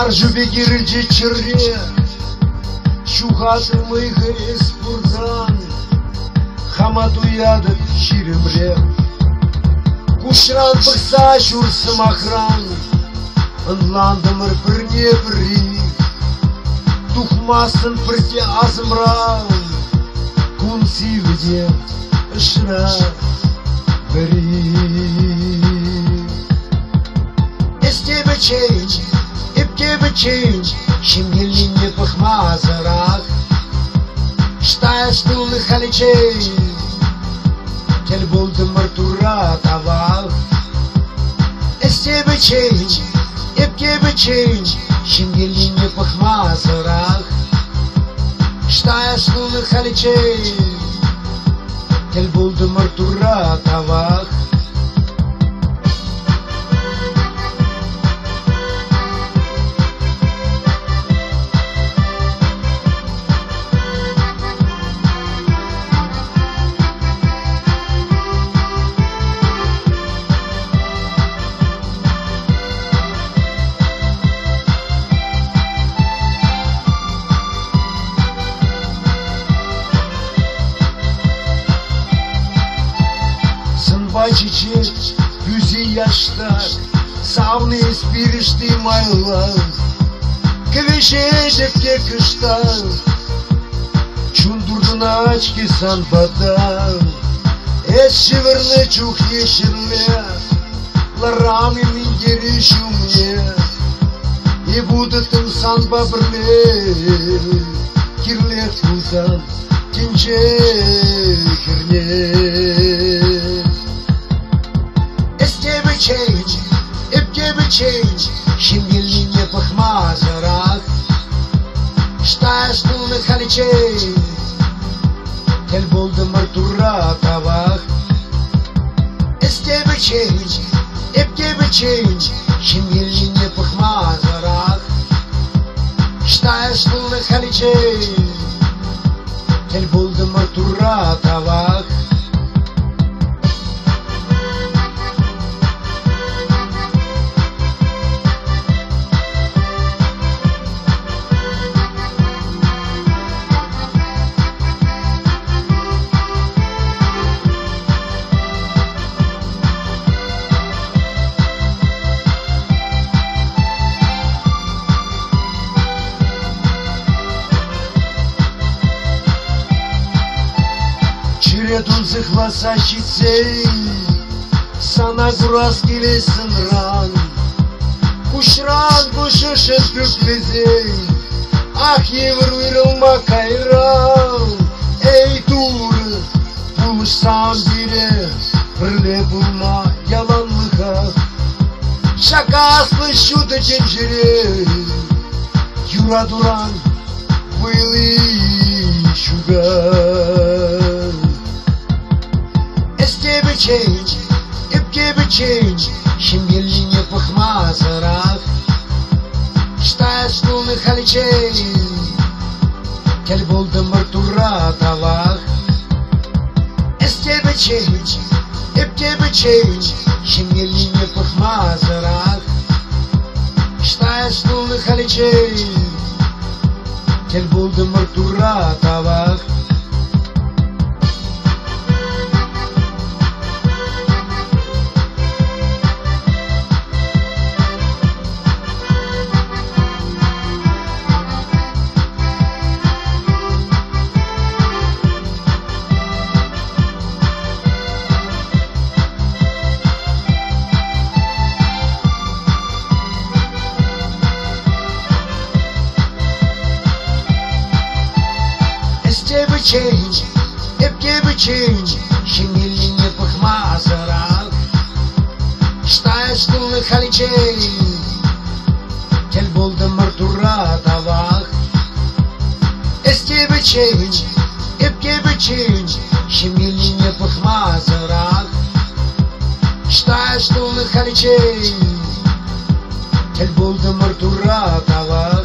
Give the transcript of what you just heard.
Arju begirci çırrı Şuhatı mıygı espurdan Hamadu yadık şirimre Kuşran bıksa şursım akran Anlandımır birne biri Тухмасын бірде азымран Күн сүйгіде ұшыра бірі Істебі чейн, епкебі чейн Шемгеліне пықмазырақ Штая стулы халичейн Кел болды мұртура табақ Істебі чейн, епкебі чейн Шемгеліне пықмазырақ Штая стулы халичейн Кел болды мұртура табақ Çiçek, yüzü yaşlar, savni espirişti maylar, kıvişe depke kışlar, çundurdun açki sanbadar, es şıvırlı çok yeşiller, larami min geri şumye, и будут им санба брле, кирлет кузан, кинче херне. Change, епкебі change Шемгеліне пықмазырақ Штая стулы халичейн Кел болды мұртура табақ Істебі change, епкебі change Шемгеліне пықмазырақ Штая стулы халичейн Кел болды мұртура табақ Чередун зыхласащий цей Sana kuras gilesin ran Kuşran kuşuşet büklezi Ah yevir virılma kayran Ey dur buluşsan biri Birle bulma yalanlığa Şaka aslı şu da cencere Yura duran Vıylı şugar Істебі change, епкебі change Шемгеліне пықмазырақ Штая стулы халичейн Кел болды мұртура табақ Істебі change, епкебі change Шемгеліне пықмазырақ Штая стулы халичейн Кел болды мұртура табақ Істебі change, епкебі change Шемгеліне пықмазырақ Штая стулы халичейн Кел болды мұртура табақ Істебі change, епкебі change Шемгеліне пықмазырақ Штая стулы халичейн Кел болды мұртура табақ